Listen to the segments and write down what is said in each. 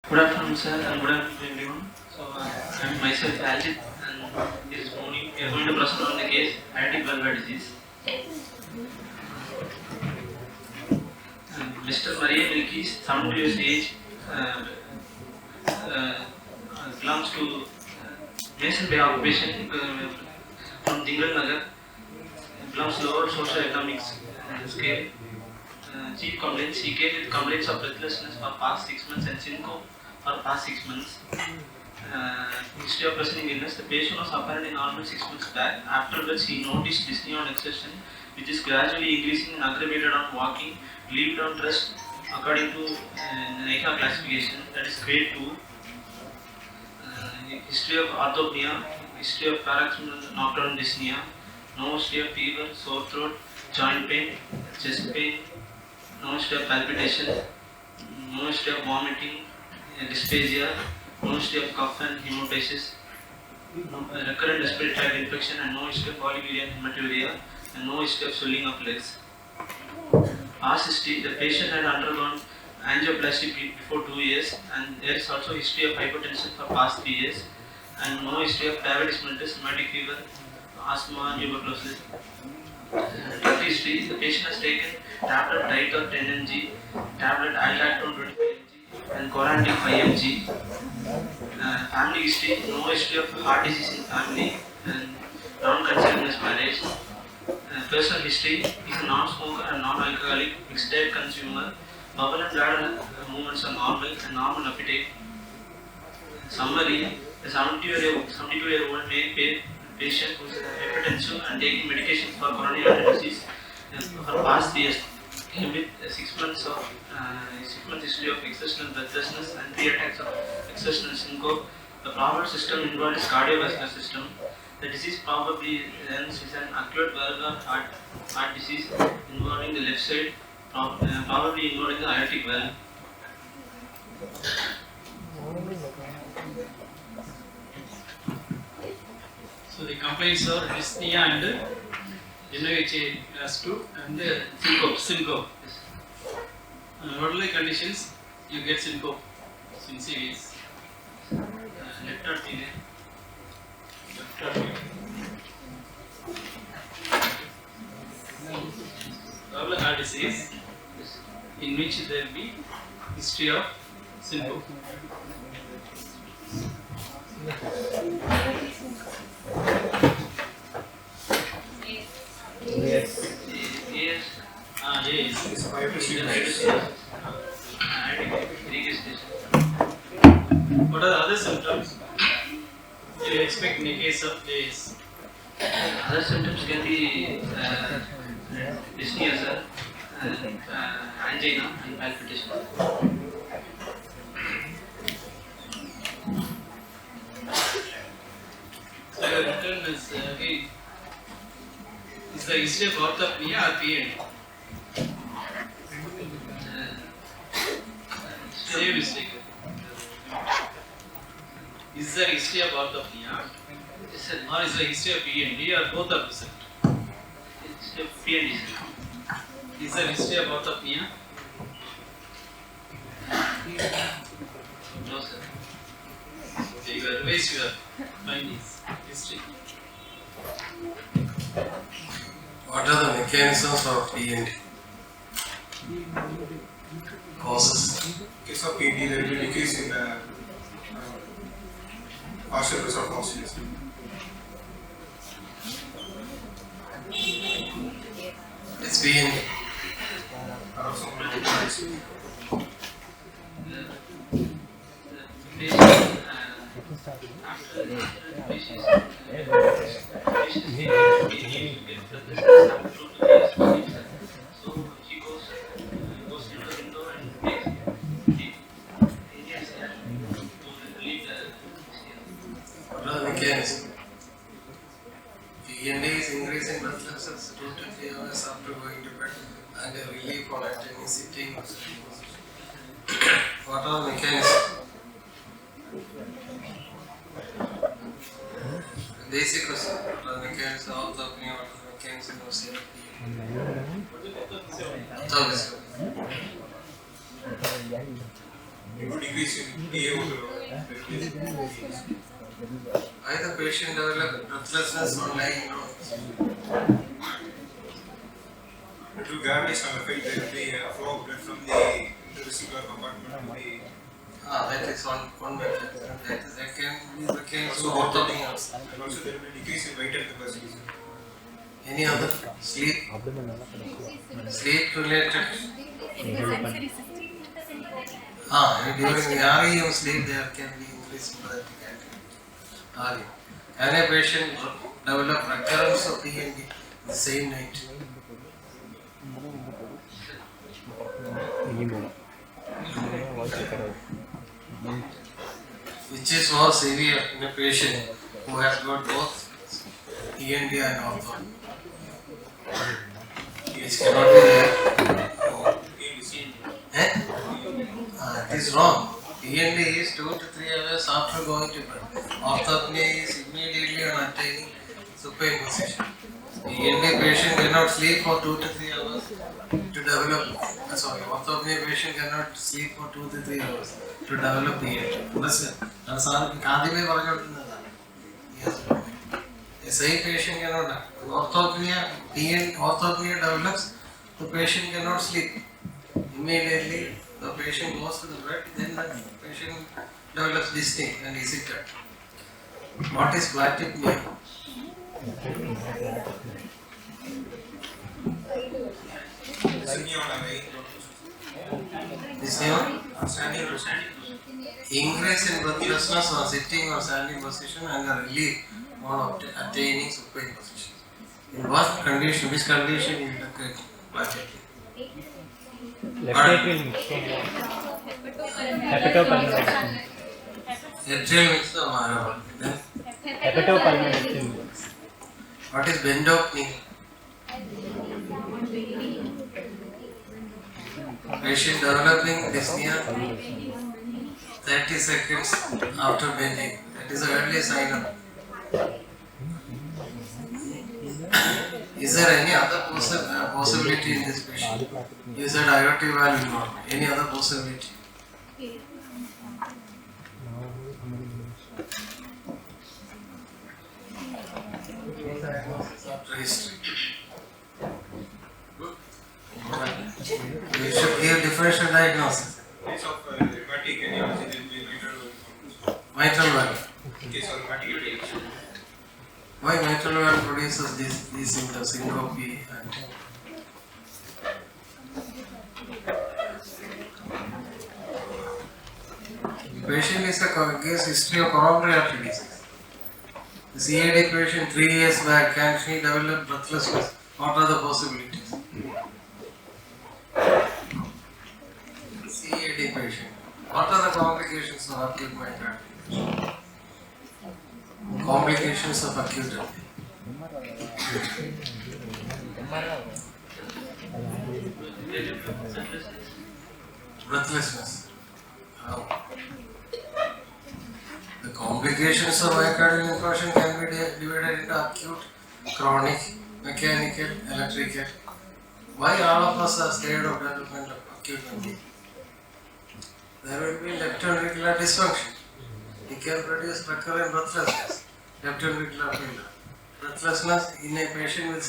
Good afternoon, sir, and good afternoon, everyone. So, I am myself Aljit, and this morning we are going to proceed on the case aortic valve disease. Mr. Maria Milky, 70 years age, belongs to Mason Bay occupation from Dingal Nagar, belongs to lower socio-economic scale. Chief complaints, he came with complaints of breathlessness for past 6 months and syncope for past 6 months. History of presenting illness, the patient was apparently normal 6 months back, after which he noticed dyspnea on exertion, which is gradually increasing and aggravated on walking, relieved on rest according to NICA classification, that is grade 2. History of orthopnea, history of paroxysmal nocturnal dyspnea, no history of fever, sore throat, joint pain, chest pain, no history of palpitation, no history of vomiting, dysphagia, no history of cough and hemoptysis, recurrent respiratory tract infection, and no history of polyuria and hematuria, and no history of swelling of legs. Past history, the patient had undergone angioplasty before 2 years, and there is also history of hypertension for past 3 years, and no history of diabetes mellitus, rheumatic fever, asthma, and tuberculosis. Drug history, the patient has taken tablet diet of 10 mg, tablet aldactone 25 mg, and Corantic 5 mg. Family history, no history of heart disease in family, and non-consanguineous marriage. Personal history, he is a non-smoker and non-alcoholic, mixed diet consumer. Bowel and bladder movements are normal and normal appetite. Summary, the 72-year-old male patient who is hypertensive and taking medication for coronary artery disease for past 3 years, came with 6 months history of exertional breathlessness and 3 attacks of exertional syncope. The probable system involved is cardiovascular system. The disease probably ends with an acute valvular heart disease involving the left side, probably involving the aortic valve. So the complaints are dyspnea and NIHA class 2 and syncope. What are the conditions? You get syncope in series. Left heart failure. Valvular heart disease, in which there will be history of syncope. Yes. What are the other symptoms you expect in the case of AS? Other symptoms can be dyspnea, sir, and angina and palpitation. So your return is again, is the history of orthopnea or PND? Same mistake. Is the history of orthopnea or is the history of PND or both are present? It's a PND. Is the history of orthopnea? No, sir. Okay, you will revise your findings. History. What are the mechanisms of PND? Causes. In case of PD, there will be decrease in partial pressure of oxygen. It's PND. What are the mechanisms? PND is increasing blood pressure 2 to 3 hours after going to bed and a relief on attending sitting. What are the mechanisms? Basic question. What are the mechanisms of orthopnea? What are the mechanisms of CRP? due to decrease in AORTIC. Why the patient develop breathlessness or lying down? Due to gravity some effect, there will be a flow of blood from the intervesicular compartment to the. That is one method. That can be the case Also, of orthotic also. and also there will be decrease in vital capacity. Any other sleep related? During the REM sleep there can be increased pathetic activity. REM. Can a patient develop recurrence of PND the same night? Which is more severe in a patient who has got both END and ortho? Which cannot be there. It is wrong. END is 2 to 3 hours after going to bed. Orthopnea is immediately on attaining supine position. END patient cannot sleep for 2 to 3 hours to develop. Orthopnea patient cannot sleep for 2 to 3 hours to develop END. Understand? That's all. Yes. A same patient cannot. Orthopnea develops. The patient cannot sleep. Immediately the patient goes to the bed, then the patient develops dyspnea and is sick. What is platypnea? Dyspnea on a Dyspnea? standing or Increase in breathlessness on sitting or standing position and a relief on attaining supine position. In what condition, which condition you look at platypnea? Left atrial mixome. Hepatopulmonary. Atrial mixome. Then Hepatopulmonary. what is bendopnea? Patient developing dyspnea 30 seconds after bending. That is the early sign of. Is there any other possibility in this patient? You said aortic valve involvement. Any other possibility? History. We should give differential diagnosis. In case of rheumatic etiology, there will be Mitral valve. in case of rheumatic etiology. Why mitral valve produces these symptoms, syncope and patient is a case history of coronary artery disease. The CAD patient 3 years back, can she develop breathlessness? What are the possibilities? CAD patient. What are the complications of acute myocardial? Complications of acute breathlessness. How? The complications of myocardial infarction can be divided into acute, chronic, mechanical, electrical. Why all of us are scared of development of acute MD? There will be left ventricular dysfunction. It can produce recurrent breathlessness, left ventricular failure. Breathlessness in a patient with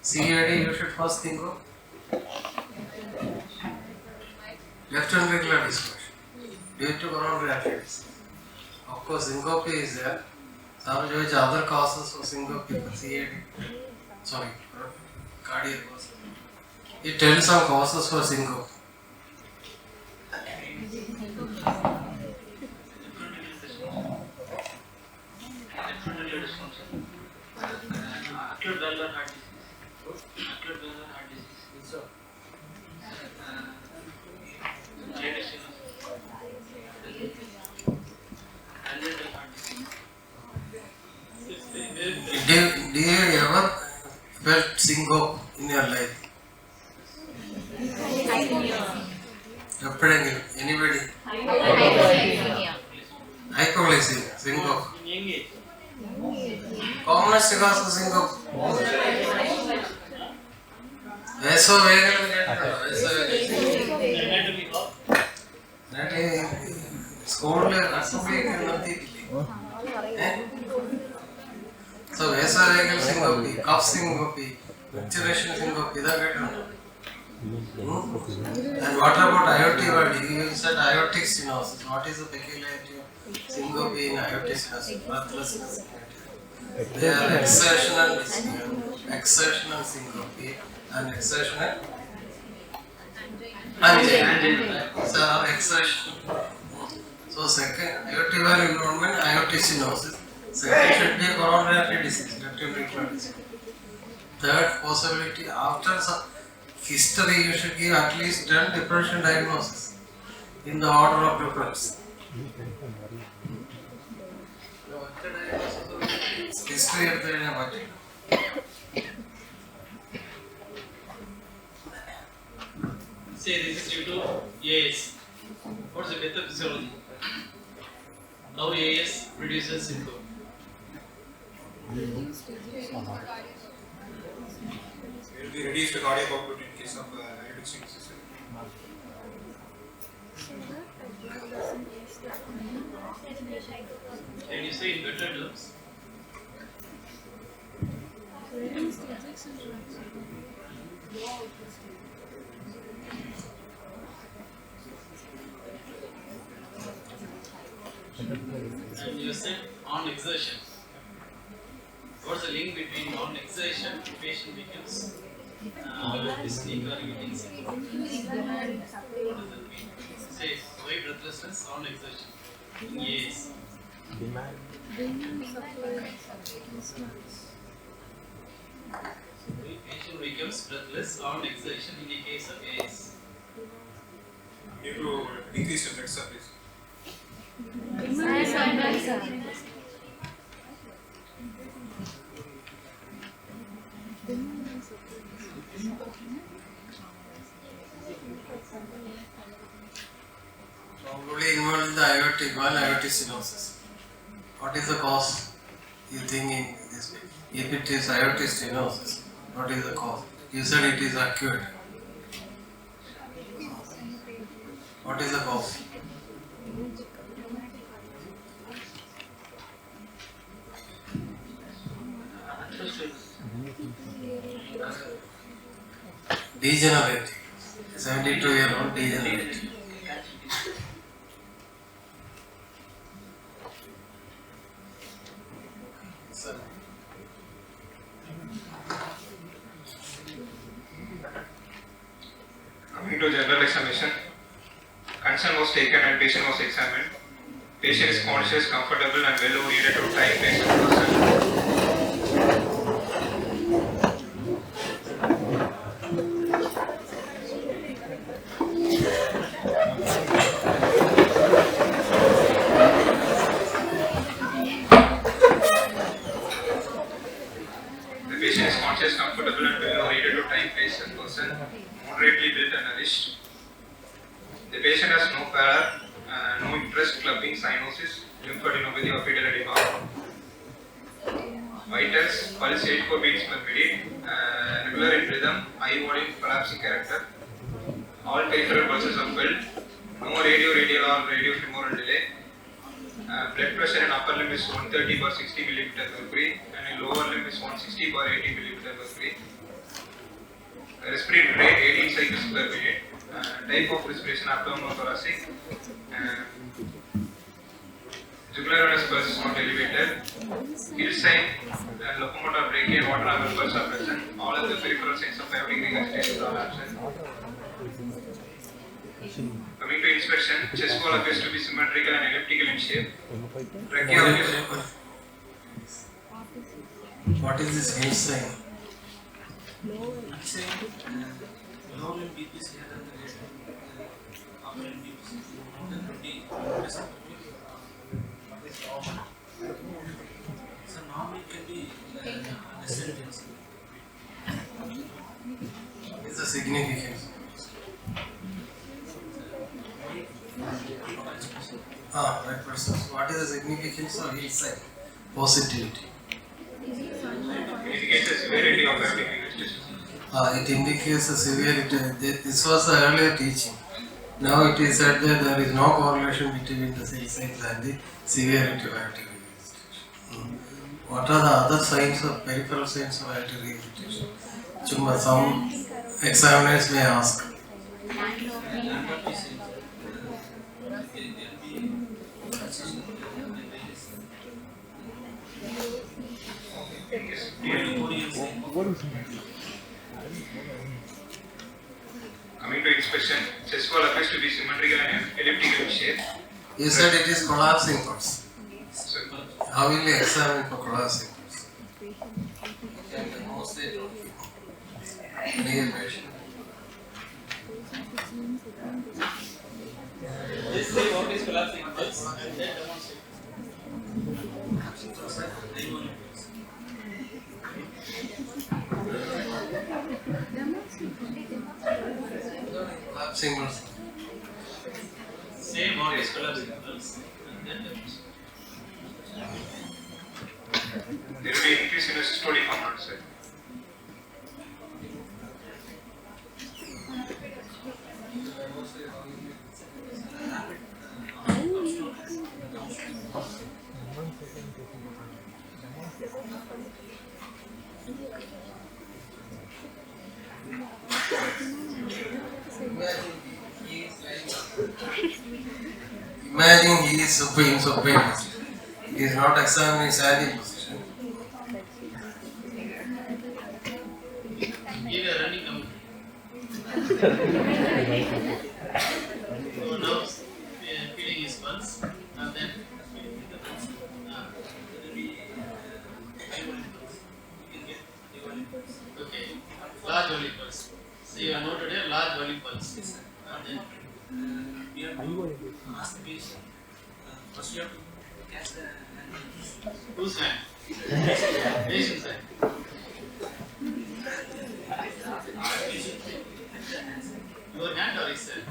CAD, you should first think of left ventricular dysfunction due to coronary artery disease. Of course, syncope is there. Some other causes for syncope for CAD. Cardiac causes. It tells some causes for syncope. Acute valvular heart disease. Acute valvular heart disease. Congenital heart disease. Do you ever felt syncope in your life? Anybody? Hypoglycemia, syncope. Commonest cause of syncope. Vasovagal. So vasovagal syncope, cough syncope, micturition syncope, and what about aortic body? You said aortic stenosis. What is the peculiarity of syncope in aortic stenosis? Breathlessness. They are exertional dyspnea, exertional syncope, and exertional angina. So exertion. So second, aortic valve involvement, aortic stenosis. Second should be coronary artery disease, ventricular disease. Third possibility, after some history, you should give at least 10 depression diagnosis in the order of preference. History of the Say this is due to AS. What is the pathophysiology? How AS produces syncope? There will be reduced cardiac output in case of aortic stenosis. Can you say in better terms? And you said on exertion. What's the link between on exertion, the patient becomes dyspneic or getting sick? What does that mean? Say why breathlessness on exertion? Yes. The patient becomes breathless on exertion in the case of AS. Due to decreased blood surface. Probably involved in the aortic valve, aortic stenosis. What is the cause? You think in this way? If it is aortic stenosis, what is the cause? You said it is acute. What is the cause? Degenerative. 72-year-old degenerative. Coming to general examination, consent was taken and patient was examined. Patient is conscious, comfortable and well oriented to time, place and person. The patient is conscious, comfortable and well oriented to time, place and person. Moderately built and nourished. The patient has no pallor, no interest, clubbing, cyanosis, lymphadenopathy or fetal edema. Vitals, pulse 84 beats per minute, regular in rhythm, high volume, collapsing character. All peripheral pulses are felt. No radial or radiofemoral delay. Blood pressure in upper limb is 130/60 mm/Hg and in lower limb is 160/80 mm/Hg. Respiratory rate 18 cycles per minute. Type of respiration abdominal thoracic. Jugular venous pulse is not elevated. Hill sign, locomotor brachii and water level pulse are present. All of the peripheral signs of aortic regurgitation are absent. Coming to inspection, chest wall appears to be symmetrical and elliptical in shape. Trachea appears. What is this hill sign? Low limb BP is here than the rate. Upper limb BP is more than 20%. So normally it can be less than 10. What is the significance? Right person. What is the significance of hill sign? Positivity. Indicates the severity of aortic regurgitation. It indicates the severity. This was the earlier teaching. Now it is said that there is no correlation between the cell size and the severity of aortic regurgitation. What are the other signs of peripheral signs of aortic regurgitation? Some examiners may ask. Coming to inspection, chest wall appears to be symmetrical and elliptical in shape. You said it is collapsing pulse. So, How will you examine for collapsing pulse? Any patient? This is what is collapsing pulse and then demonstrate. Collapsing pulse. Same what is collapsing pulse and then demonstrate. there will be increase in the systolic hormone side. Imagine he is supine. He is not examining standing position. Give a running number. So now feeling his pulse and then feeling the pulse. There will be high volume pulse. You can get high volume pulse. Okay, large volume pulse. So you have noted a large volume pulse. And then we have to ask the patient. First you have to catch the hand. Whose hand? Patient's hand. Your hand or his hand?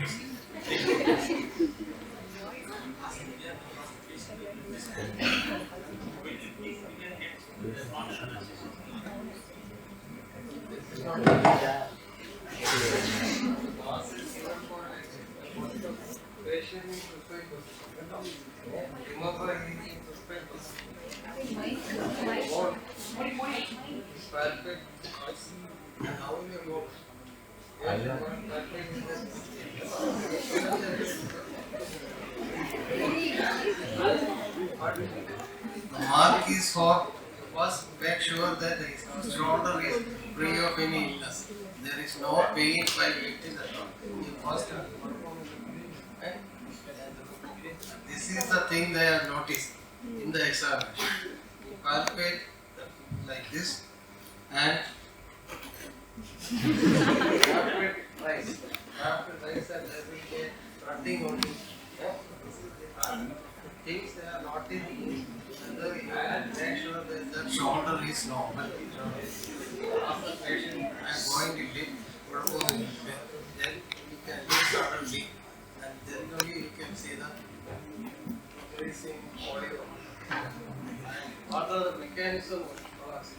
The mark is for first make sure that his shoulder is free of any illness. There is no pain by lifting the shoulder. You first right? This is the thing they have noticed in the examination. You palpate like this and palpate rise. Palpate rise and there will be a running only. Things they are not in make sure that the shoulder is normal. After patient and going to lift, then you can lift suddenly and then only you can see the increasing body. What are the mechanism of collapse?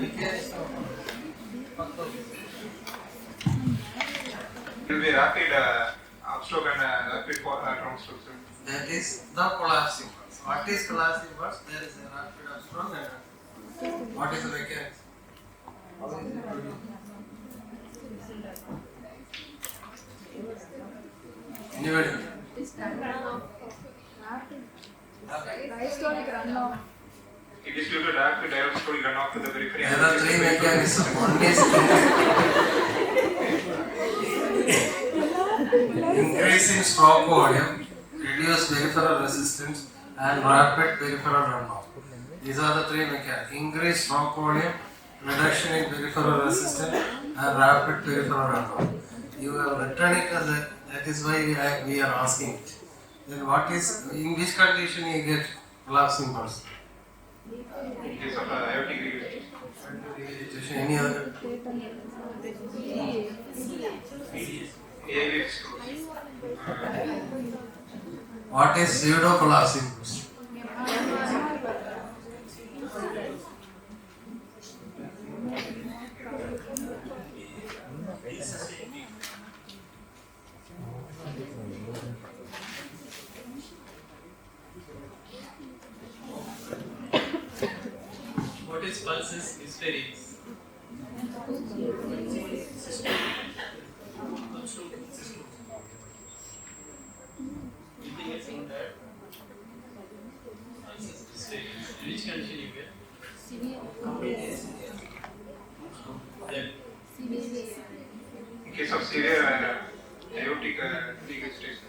Mechanism of It will be rapid upstroke and rapid downstroke. that is the collapsing pulse. What is collapsing pulse? There is a rapid upstroke and what is the mechanism? How is it produced? Anybody? It is due to rapid diastolic runoff to the periphery. There are three mechanisms. One is increasing stroke volume, reduce peripheral resistance, and rapid peripheral runoff. These are the three mechanisms. Increased stroke volume, reduction in peripheral resistance, and rapid peripheral runoff. You have written it as a, that is why we are asking it. Then what is, in which condition you get collapsing pulse? In case of aortic regurgitation. Any other? AV stroke. What is pseudo collapsing pulse? What is pulses hysterics? Anything else on that? Pulses hysterics. In which condition you get? Then In case of severe aortic regurgitation.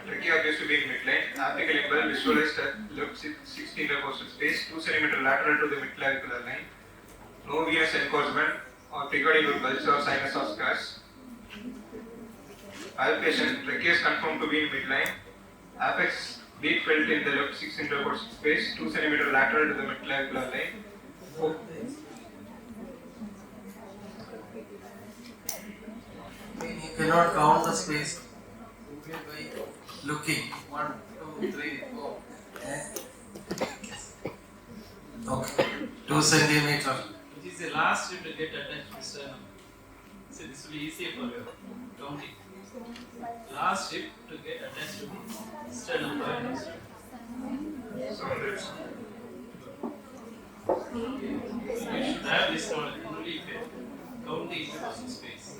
Trachea appears to be in midline. Apical impulse visualized at left 16 intercostal space, 2 cm lateral to the midclavicular line. No venous encouragement or pericardial bulge or sinus or scars. Palpation, trachea is confirmed to be in midline. Apex beat felt in the left 6 intercostal space, 2 cm lateral to the midclavicular line. You cannot count the space simply by looking. 1, 2, 3, 4. Okay. 2 centimeter. which is the last strip to get attached to sternum. So this will be easier for you counting. Last strip to get attached to the sternum. So that's You should have this knowledge only if you count the intercostal space.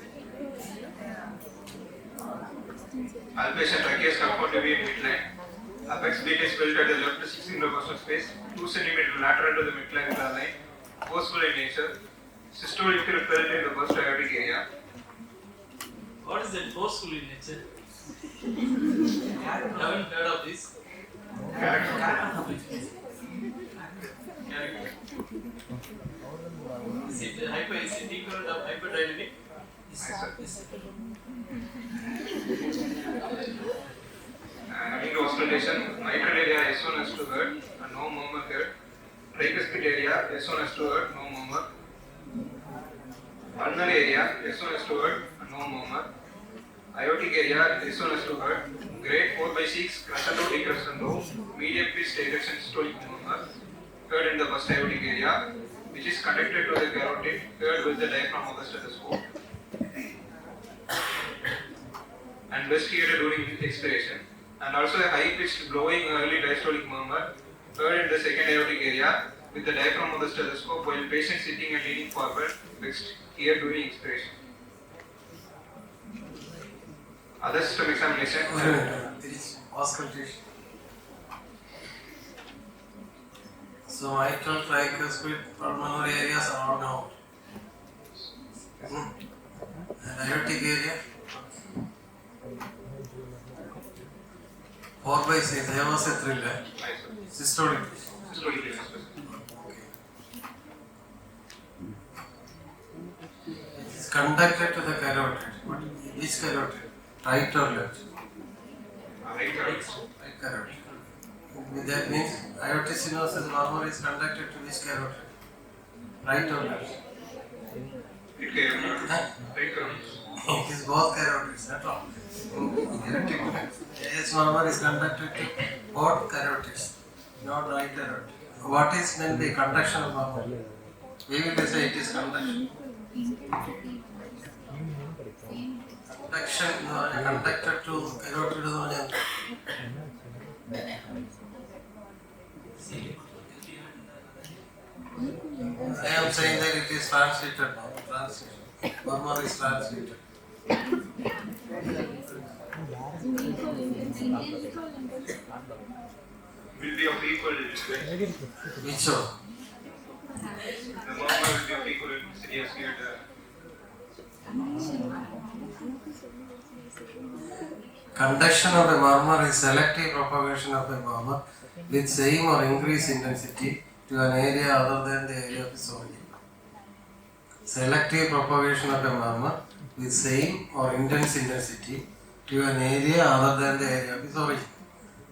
palpation, trachea is confirmed to be in midline. Apex beat is felt at the left 6 intercostal space, 2 cm lateral to the midclavicular line. Forceful in nature. Systolic felt in the first aortic area. What is that forceful in nature? You haven't heard of this? Is it equivalent of hyperdynamic? Coming to auscultation, mitral area S1 S2 heard and no murmur heard. Tricuspid area S1 S2 heard, no murmur. Ulnar area S1 S2 heard and no murmur. Aortic area S1 S2 heard. Grade 4/6 crescendo decrescendo medial pitch direction systolic murmur heard in the first aortic area, which is connected to the carotid, heard with the diaphragm of the stethoscope, and best heard during expiration. And also a high pitched blowing early diastolic murmur heard in the second aortic area with the diaphragm of the stethoscope while patient sitting and leaning forward, best heard during expiration. Other system examination. Auscultation. So mitral, tricuspid, pulmonary areas are all known. And aortic area. 4/6. There was a thriller. Systolic. Systolic lesion. It is conducted to the carotid. Which carotid? Right or left? Right carotid. Right carotid. That means aortic stenosis murmur is conducted to which carotid? Right or left? Right carotid. Huh? Right carotid. It is both carotids, not all. AS murmur is conducted to both carotids, not right carotid. What is meant by conduction of murmur? We will say it is conduction. Conduction, conducted to carotid. I am saying that it is translated now. Translation. Murmur is translated. Will be of equal length. Which one? The murmur will be of equal seriously at Conduction of a murmur is selective propagation of a murmur with same or increased intensity to an area other than the area of its origin. Selective propagation of a murmur with same or intense intensity to an area other than the area of its origin.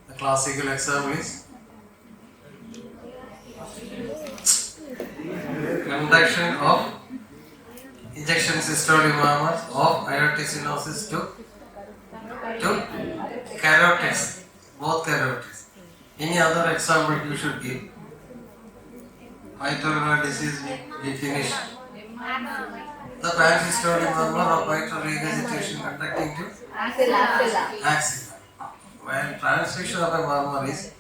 The classical example is conduction of injection systolic murmurs of aortic stenosis to carotids, both carotids. Any other example you should give? mitral disease we finished. The pancreatic murmur of mitral regurgitation conducting to axilla. While transmission of a murmur is,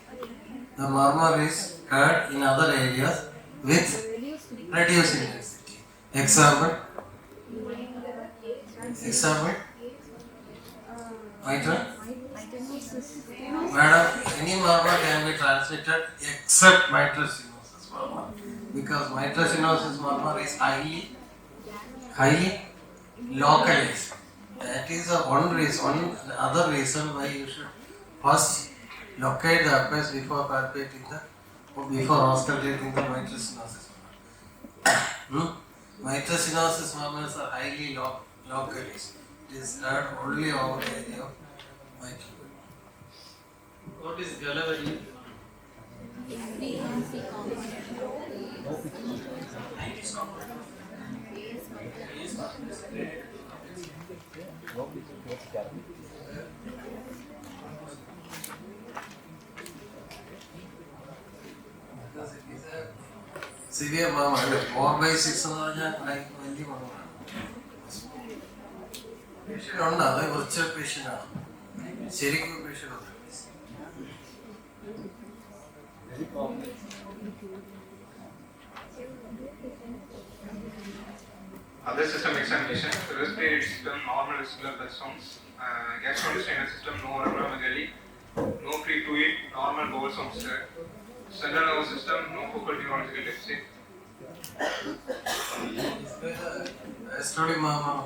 the murmur is heard in other areas with reduced intensity. Example, mitral. Madam, any murmur can be transmitted except mitral stenosis murmur, because mitral stenosis murmur is highly localized. That is the one reason, other reason why you should first locate the herpes before palpating before auscultating the mitral stenosis murmur. Mitral stenosis murmurs are highly localized. It is heard only over the area of mitral. What is Galavadi? Severe murmur, 4/6 എന്ന് പറഞ്ഞാൽ വലിയ മർമ്മമാണ്. Patient ഉണ്ട്, അത് virtual patient ആണ്. ശരിക്കും patient ഉണ്ട്. Other system examination, the respiratory system, normal vesicular blood sounds, gastrointestinal system, no acromegaly, no free to eat, normal bowel sounds, central nervous system, no focal neurological deficit. Diastolic murmur.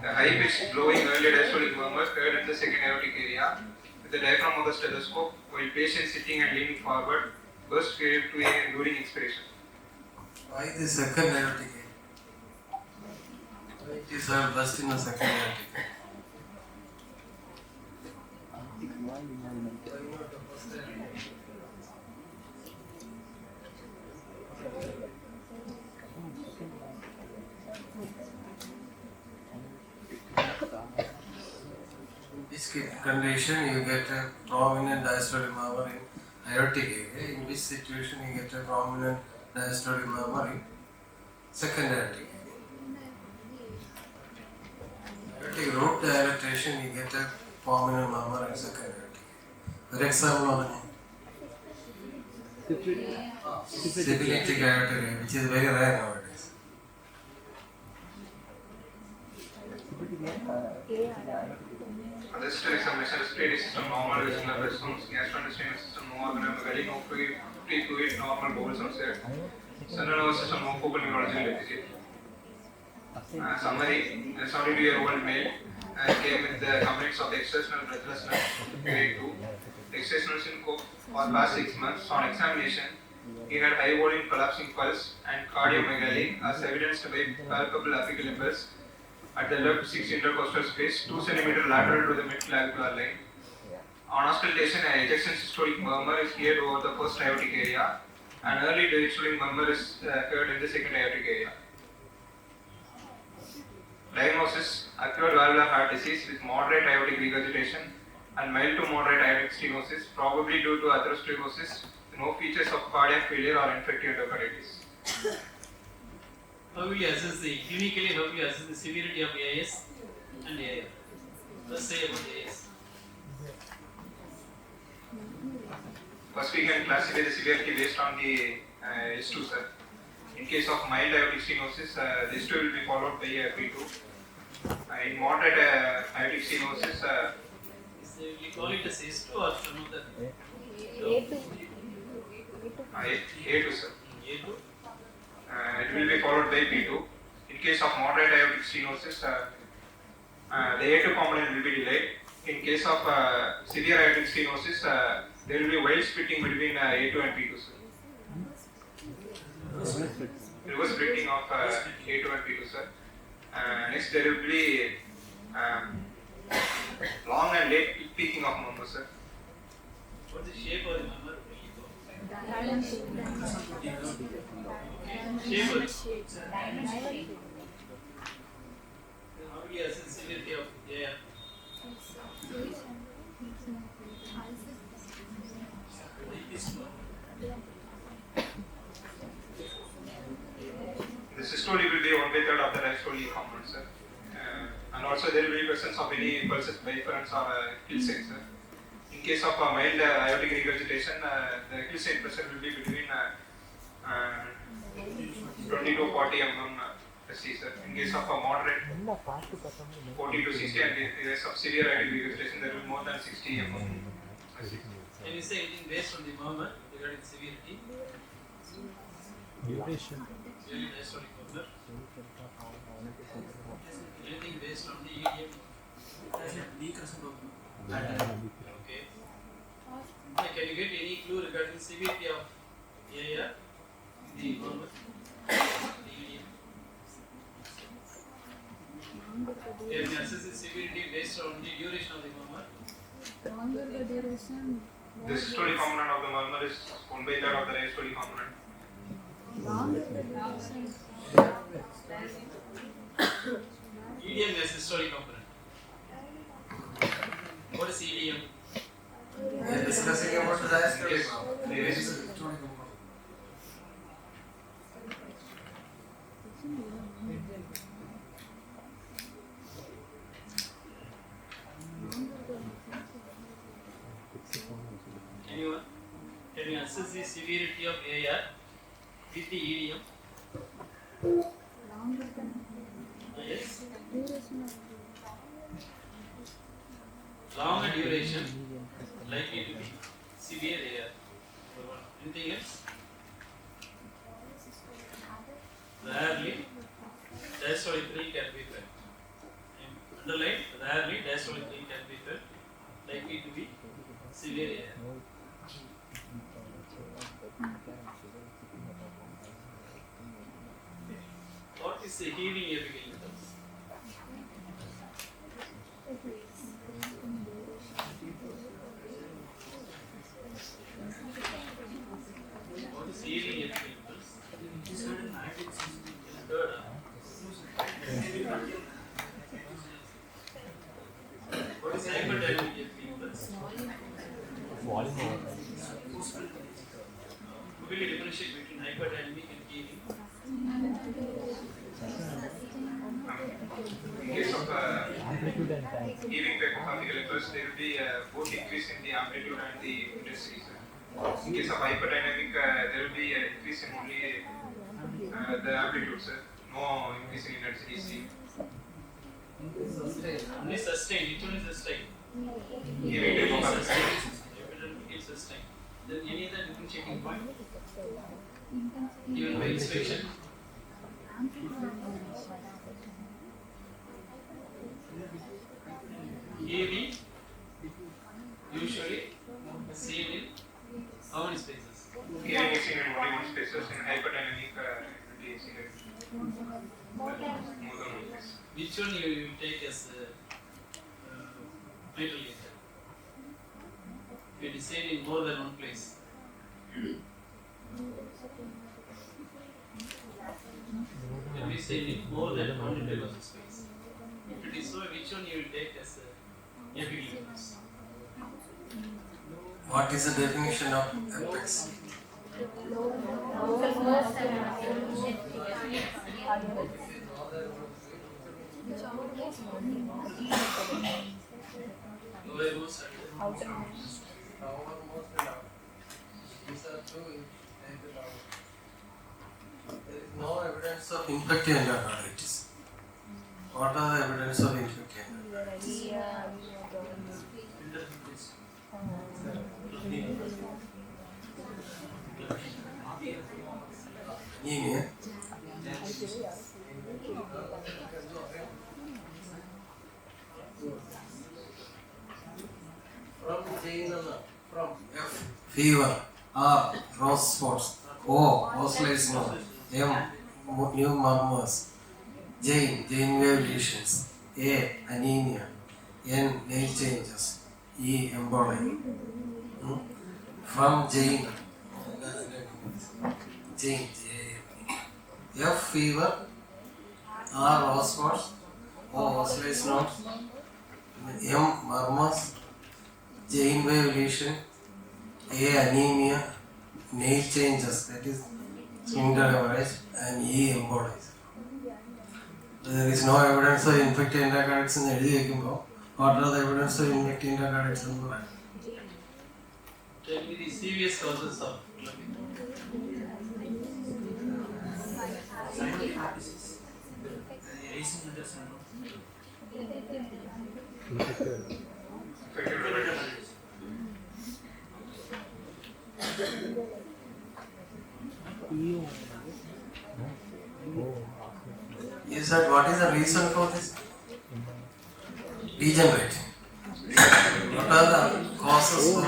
The high-pitched blowing early diastolic murmur heard in the second aortic area with the diaphragm of the stethoscope while patient sitting and leaning forward, burst period to air during expiration. Why the second aortic area? Why it is a burst in the second aortic area? In this condition, you get a prominent diastolic murmur in aortic area. In which situation, you get a prominent diastolic murmur in second aortic area. Aortic root dilatation, you get a prominent murmur in second aortic area. For example, of syphilitic aortic area, which is very rare nowadays. Other system examination, respiratory system, normal vesicular blood sounds, gastrointestinal system, no acromegaly, no free to eat, normal bowel sounds, central nervous system, no focal neurological deficit. Summary, a 72-year-old male came with the complaints of exertional breathlessness, grade 2, exertional syncope for past 6 months. On examination, he had high volume collapsing pulse and cardiomegaly as evidenced by palpable apical impulse at the left 6 intercostal space, 2 cm lateral to the mid-clavicular line. On auscultation, an ejection systolic murmur is heard over the first aortic area. An early diastolic murmur is heard in the second aortic area. Diagnosis: acute valvular heart disease with moderate aortic regurgitation and mild to moderate aortic stenosis, probably due to atherosclerosis, no features of cardiac failure or infective endocarditis. How will you assess clinically, how will you assess the severity of AS and AR? Let's say about AS. First, we can classify the severity based on the S2, sir. In case of mild aortic stenosis, the S2 will be followed by P2. In moderate aortic stenosis, We call it as S2 or some other? A2, sir. A2. It will be followed by P2. In case of moderate aortic stenosis, the A2 component will be delayed. In case of severe aortic stenosis, there will be wide splitting between A2 and P2, sir. Reverse splitting of A2 and P2, sir. Next, there will be long and late peaking of murmur, sir. What's the shape of the murmur? Shape of it. How do you assess severity of AR? components are kill site, sir. In case of mild aortic regurgitation, the kill site pressure will be between 20 to 40 mm SC, sir. In case of moderate, 40 to 60, and in case of severe aortic regurgitation, there will be more than 60 mm SC. Can you say anything based on the murmur regarding severity? Duration. Really diastolic murmur. Anything based on the EDM? Okay. Can you get any clue regarding severity of AR? The murmur? The EDM? Can you assess the severity based on the duration of the murmur? The systolic component of the murmur is 1/3 of the diastolic component. EDM is systolic component. What is EDM? We are discussing about the diastolic. Yes, there is. Systolic component. Anyone? Can you assess the severity of AR with the EDM? Yes. Longer duration likely to be severe AR. Anything else? Rarely diastolic thrill can be felt. Underline, rarely diastolic thrill can be felt, likely to be severe AR. What is the healing apical impulse? What is healing apical impulse? Third, what is hyperdynamic apical impulse? Volume over. Who will differentiate between hyperdynamic and healing? In case of Amplitude and time. heaving type of apical impulse, there will be both increase in the amplitude and the intensity, sir. In case of hyperdynamic, there will be an increase in only the amplitude, sir. No increase in intensity seen. Only sustain. Which one is sustain? Heaving type of apical Sustain. Epidemic is sustain. Then any other differentiating point? Given by inspection. Heavy usually seen in how many spaces? heaving is seen in only one spaces. In hyperdynamic, it will be seen in more than one place. Which one you take as metal later? It is seen in more than one place. It is seen in more than one interval of space. If it is so, which one you will take as apical impulse? What is the definition of apex? Lowermost and These are two there is no evidence of infective endocarditis. What are the evidence of infective endocarditis? Anemia. From F, fever. R, rose spots. O, oscillates node. M, new murmurs. J, wave lesions. A, anemia. N, nail changes. E, emboli. From Jane. Jane. F, fever. R, rose spots. O, oscillates node. M, murmurs. J, wave lesion. A, anemia. Nail changes, that is sphincter hemorrhage, and E, embolies. There is no evidence of infective endocarditis in എഴുതി വയ്ക്കുമ്പോൾ What are the evidence of injecting intercardiac syndrome? Tell me the serious causes of clubbing. Cyanotic heart disease. Racing under syndrome. Is that what is the reason for this? Degenerate. What are the causes for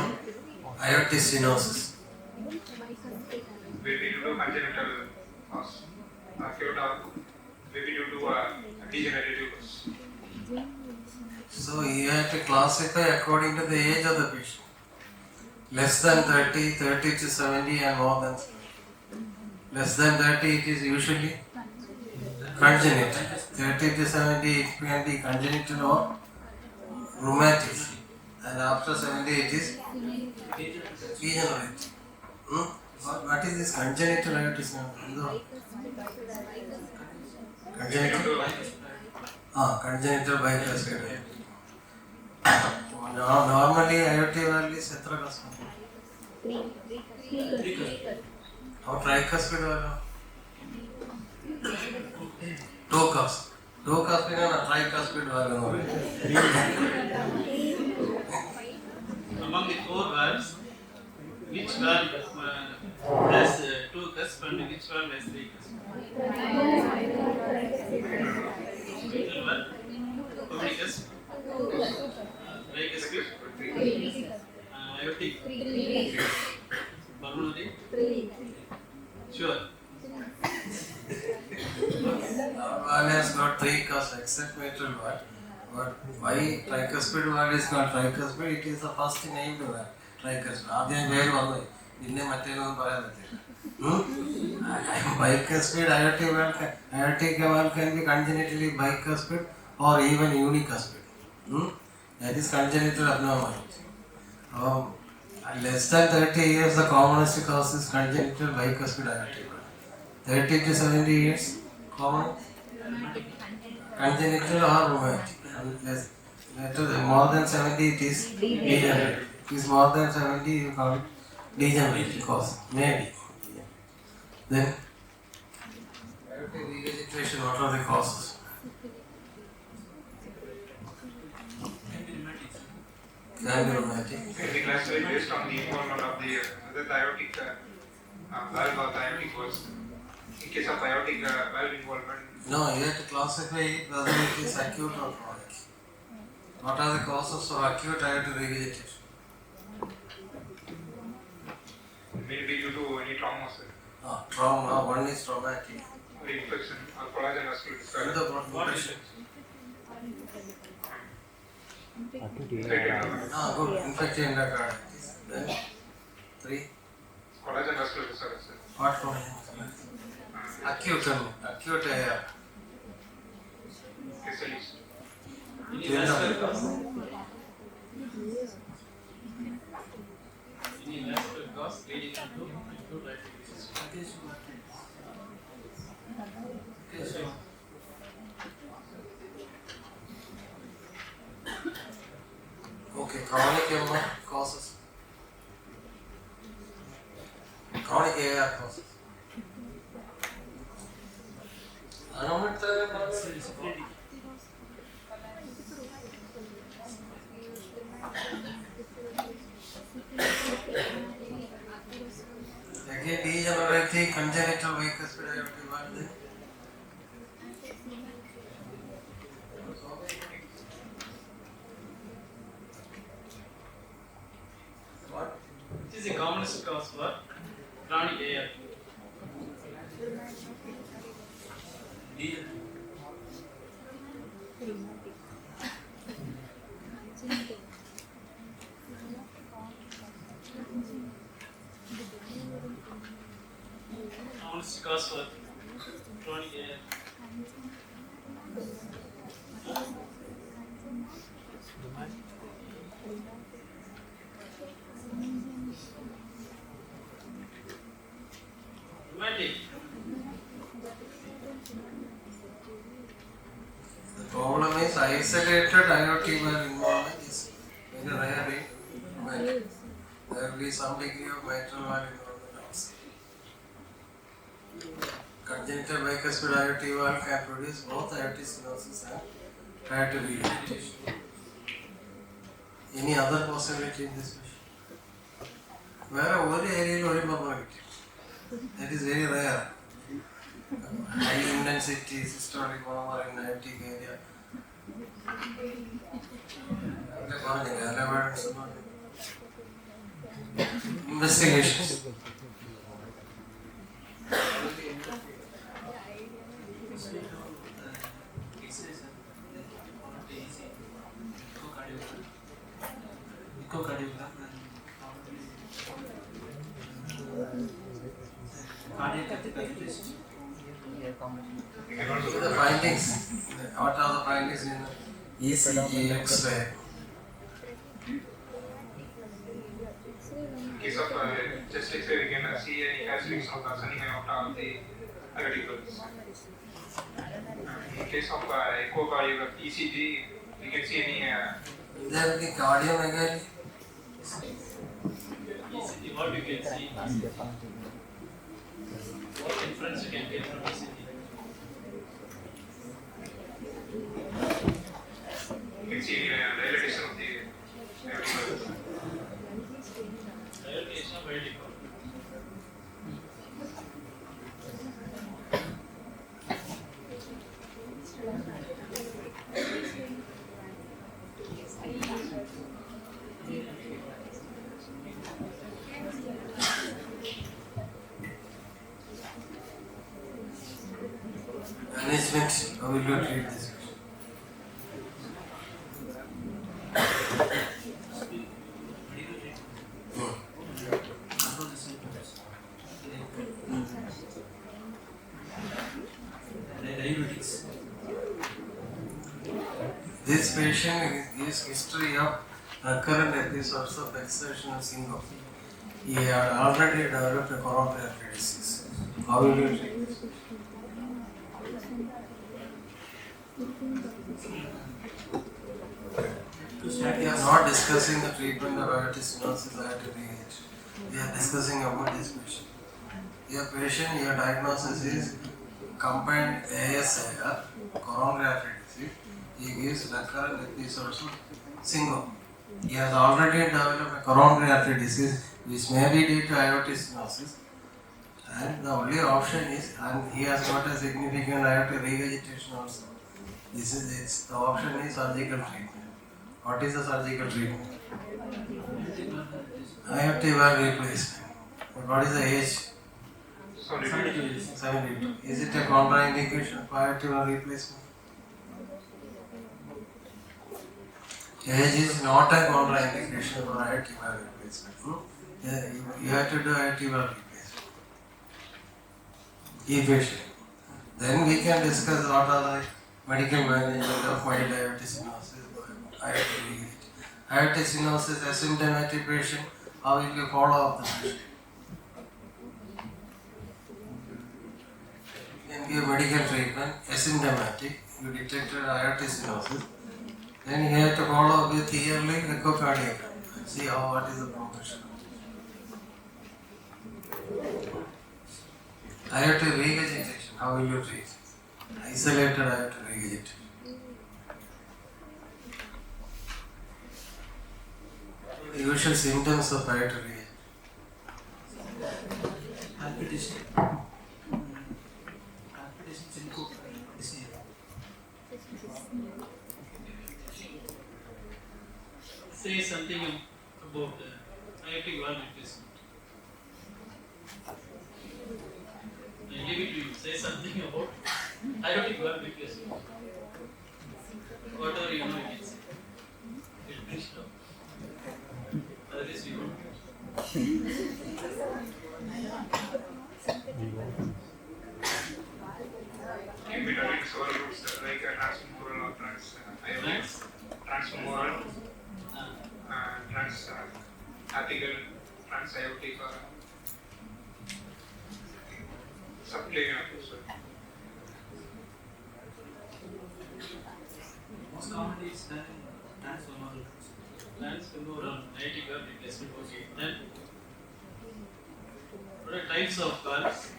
aortic stenosis? Maybe due to congenital cause, acute or maybe due to degenerative cause. So you have to classify according to the age of the patient. Less than 30, 30 to 70 and more than 70. Less than 30 it is usually congenital. 30 to 70 it can be congenital or rheumatic. And after 70 it is degenerate. What is this congenital aortic stenosis? Congenital? Congenital bicuspid. Normally aortic valve is etra cuspid? Or tricuspid valve? Two cuspid. Two cuspid and a tricuspid valve. Among the four valves, which valve has two cusps and which valve has three cusps? Middle valve, oblique tricuspid, aortic, pulmonary. Sure. Valve has got three cusps except mitral valve. But why tricuspid valve is called tricuspid? It is the first named valve. Tricuspid. ആദ്യം പേര് വന്നു പിന്നെ മറ്റേതൊന്നും പറയാൻ പറ്റില്ല. Bicuspid aortic valve can be congenitally bicuspid or even unicuspid. That is congenital abnormality. Less than 30 years, the commonest cause is congenital bicuspid aortic valve. 30 to 70 years, common congenital or rheumatic. More than 70, it is degenerate. If it is more than 70, you call it degenerative cause. Maybe. Then, aortic regurgitation, what are the causes? Can be rheumatic. Can be classified based on the involvement of the whether the aortic valve or the aortic valve. In case of aortic valve involvement, No, you have to classify it whether it is acute or chronic. What are the causes of acute aortic regurgitation? maybe due to any trauma, sir, Trauma, one is traumatic. or infection or collagen vascular And disorder. the infection. Good. Infection in the cardiac. Then, 3. Collagen vascular disorder, sir. What from acute AR. SLEs. Any vascular cause? Any vascular cause leading to acute aortic disease? Okay, chronic MR causes. Chronic AR causes. Again, degenerative congenital bicuspid aortic valve. What? Which is the commonest cause for chronic AR? Commonest cause for chronic AR? Rheumatic. The problem is isolated aortic valve be some degree of mitral valve involvement also. Congenital bicuspid aortic valve can produce both aortic stenosis and aortic regurgitation. Any other possibility in this patient? Where one area or that is very rare. High intensity systolic murmur in aortic area. Investigations. The findings. What are the findings in ECG, X-ray? In case of chest X-ray, we can see any characteristics of the ascending aorta of the aortic valves. In case of echocardiography, ECG, we can see any. Is there any cardiomegaly? ECG, what you can see, what inference you can get from ECG. You can see dilatation of the aortic valves. Dilatation of aortic valve. Management, how will you treat this? This patient gives history of recurrent episodes of exertional syncope. He had already developed a coronary artery disease. How will you treat this? We are not discussing the treatment of aortic stenosis aortic regurgitation. We are discussing about this patient. Your patient, your diagnosis is combined ASIR, coronary artery disease. He gives recurrent episodes of syncope. He has already developed a coronary artery disease which may be due to aortic stenosis. And the only option is, and he has got a significant aortic regurgitation also. The option is surgical treatment. What is the surgical treatment? Aortic valve replacement. But what is the age? 72. Is it a contraindication for aortic valve replacement? Age is not a contraindication for aortic valve replacement. You have to do aortic valve replacement. Patient. Then we can discuss what are the medical management of mild aortic stenosis, aortic stenosis, asymptomatic patient. How will you follow up the patient? You can give medical treatment, asymptomatic. You detected aortic stenosis. Then you have to follow up with yearly echocardiogram and see what is the progression. Aortic regurgitation, how will you treat? Isolated aortic regurgitation. The usual symptoms of aortic regurgitation. Palpitation, syncope, dyspnea. Say something about aortic valve replacement. I leave it to you. Say something about aortic valve replacement. Whatever you know, you can say. It will stop. Otherwise, we won't. Can be done in several routes like transfemoral or transfemoral, transapical, transaortic or subclavian. Most commonly it's done in transfemoral. Plants femoral native valve replacement. Okay. Then what are types of valves?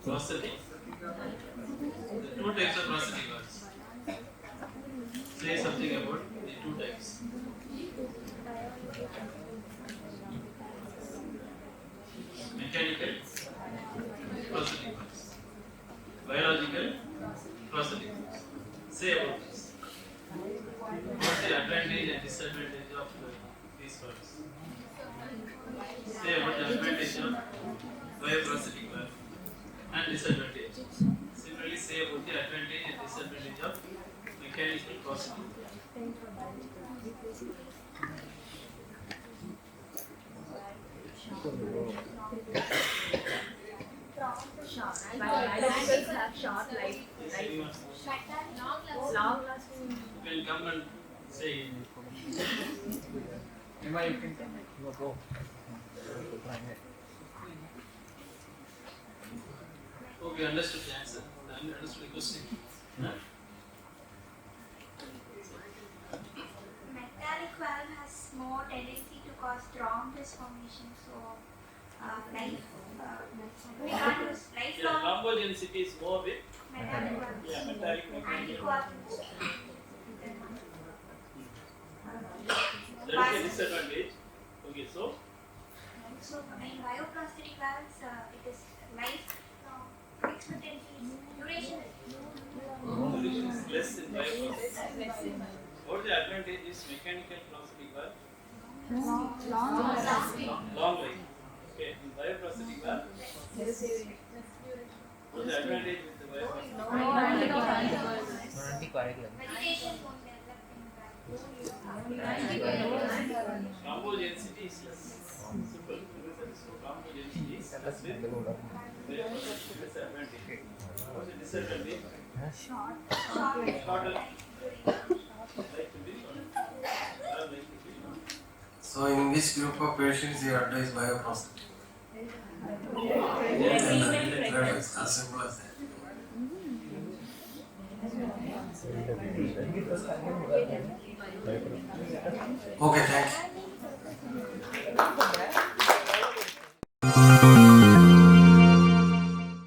Prosthetic. The two types of prosthetic valves. Say something about the two types. Mechanical prosthetic valves. Biological prosthetic valves. Say about this. What's the advantage and disadvantage of these valves? Say about the advantage of bioprosthetic valve and disadvantage. Similarly, say about the advantage and disadvantage of mechanical prosthetic valve. Biologicals have short life. Long lasting. You can come and say. Emma, you can come. You go. Hope you understood the answer. Understood the question. Huh? Metallic valve has more tendency to cause thrombus formation, so we can't use Yeah, lifelong thrombogenicity is more with metallic valves. yeah, metallic mechanical. Anticoagulants. That is a disadvantage. Okay, so So in bioprosthetic valves, it is life expectancy duration is solution is less in bioprosthetic. What is the advantage is mechanical prosthetic valve? Long life. Okay, in bioprosthetic valve, what is the advantage with the bioprosthetic? Anticoagulant. meditation won't develop in valve. Thrombogenicity is less. Simple. So thrombogenicity is less with bioprosthetic. That's the advantage. What is the disadvantage? Shorter life to be shorter. Life to be shorter. So in which group of patients you advise bioprosthetic? It's as simple as that. Okay, thank you.